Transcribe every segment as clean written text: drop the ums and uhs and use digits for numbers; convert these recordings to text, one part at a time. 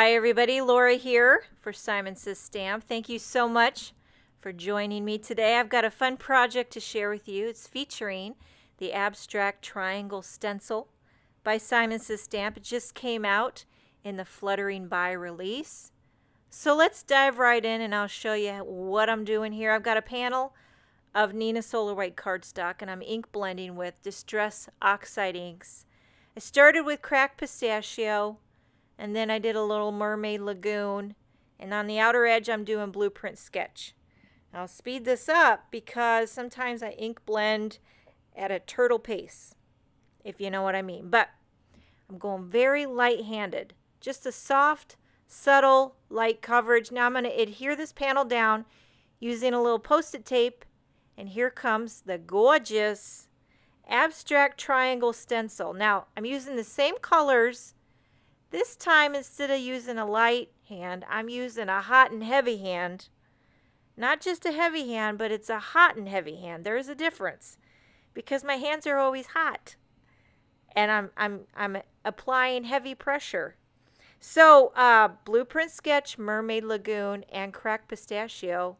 Hi everybody, Laura here for Simonglue Stamp. Thank you so much for joining me today. I've got a fun project to share with you. It's featuring the Abstract Triangle Stencil by Simonglue Stamp. It just came out in the Fluttering by release. So let's dive right in and I'll show you what I'm doing here. I've got a panel of Neenah Solar White cardstock and I'm ink blending with Distress Oxide inks. I started with cracked pistachio, and then I did a little Mermaid Lagoon, and on the outer edge I'm doing Blueprint Sketch. I'll speed this up because sometimes I ink blend at a turtle pace, if you know what I mean. But I'm going very light-handed, just a soft, subtle, light coverage. Now I'm going to adhere this panel down using a little Post-it tape, and here comes the gorgeous Abstract Triangle Stencil. Now I'm using the same colors. This time, instead of using a light hand, I'm using a hot and heavy hand. Not just a heavy hand, but it's a hot and heavy hand. There is a difference because my hands are always hot, and I'm applying heavy pressure. So, Blueprint Sketch, Mermaid Lagoon, and Cracked Pistachio,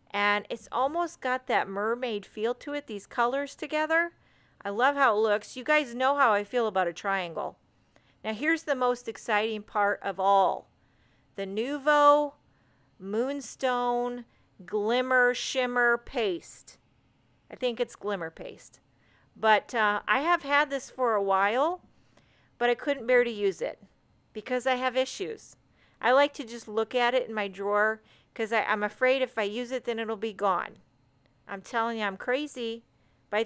and it's almost got that mermaid feel to it. These colors together, I love how it looks. You guys know how I feel about a triangle. Now here's the most exciting part of all. The Nuvo Moonstone Glimmer Shimmer Paste. I think it's Glimmer Paste. But I have had this for a while, but I couldn't bear to use it because I have issues. I like to just look at it in my drawer because I'm afraid if I use it then it'll be gone. I'm telling you, I'm crazy. But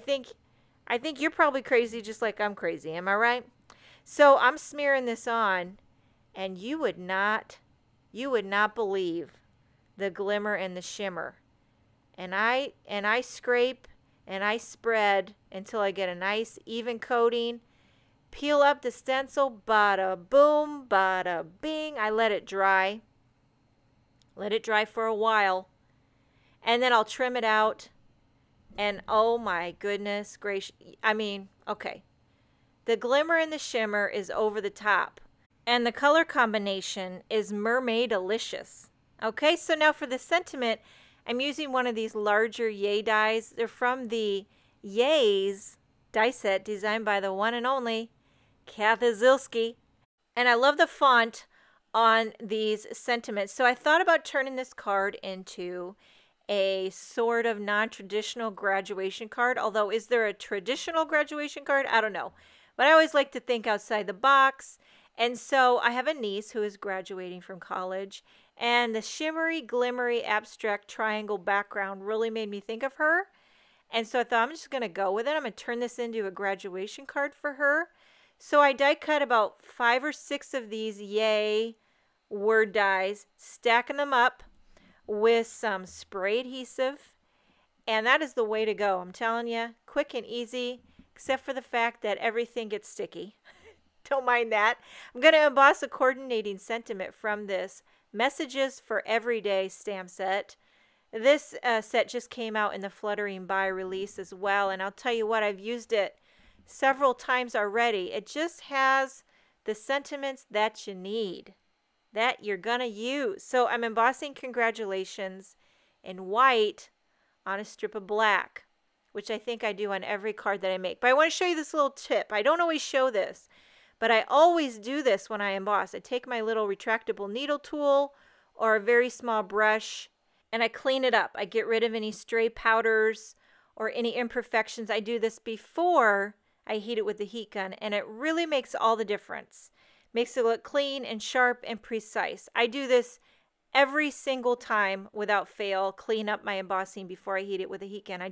I think you're probably crazy just like I'm crazy. Am I right? So I'm smearing this on, and you would not believe the glimmer and the shimmer. And I scrape and I spread until I get a nice even coating. Peel up the stencil, bada boom, bada bing. I let it dry. Let it dry for a while. And then I'll trim it out. And oh my goodness gracious. I mean, okay. The glimmer and the shimmer is over the top. And the color combination is Mermaid-alicious. Okay, so now for the sentiment, I'm using one of these larger Yay dies. They're from the Yays die set designed by the one and only Kathy Zilski. And I love the font on these sentiments. So I thought about turning this card into a sort of non-traditional graduation card. Although, is there a traditional graduation card? I don't know. But I always like to think outside the box. And so I have a niece who is graduating from college. And the shimmery, glimmery, abstract triangle background really made me think of her. And so I thought I'm just going to go with it. I'm going to turn this into a graduation card for her. So I die cut about 5 or 6 of these Yay word dies, stacking them up with some spray adhesive. And that is the way to go. I'm telling you, quick and easy. Except for the fact that everything gets sticky. Don't mind that. I'm going to emboss a coordinating sentiment from this Messages for Everyday stamp set. This set just came out in the Fluttering by release as well. And I'll tell you what, I've used it several times already. It just has the sentiments that you need, that you're going to use. So I'm embossing congratulations in white on a strip of black, which I think I do on every card that I make. But I want to show you this little tip. I don't always show this, but I always do this when I emboss. I take my little retractable needle tool or a very small brush, and I clean it up. I get rid of any stray powders or any imperfections. I do this before I heat it with the heat gun, and it really makes all the difference. Makes it look clean and sharp and precise. I do this every single time without fail, clean up my embossing before I heat it with a heat gun.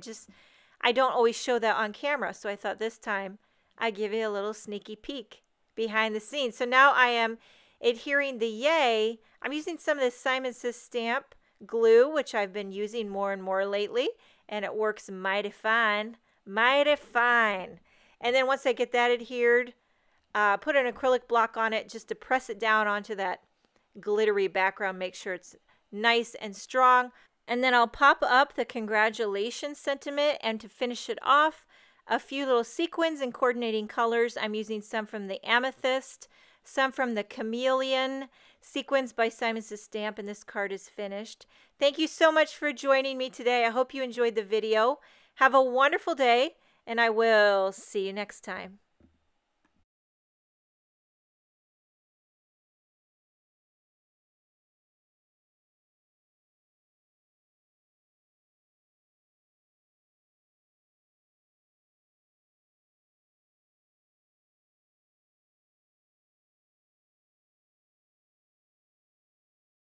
I don't always show that on camera, so I thought this time I'd give you a little sneaky peek behind the scenes. So now I am adhering the Yay. I'm using some of this Simonglue Stamp glue, which I've been using more and more lately, and it works mighty fine, mighty fine. And then once I get that adhered, put an acrylic block on it just to press it down onto that glittery background, make sure it's nice and strong. And then I'll pop up the congratulations sentiment, and to finish it off, a few little sequins and coordinating colors. I'm using some from the Amethyst some from the Chameleon Sequins by Simon's Stamp, and this card is finished. Thank you so much for joining me today. I hope you enjoyed the video. Have a wonderful day, and I will see you next time.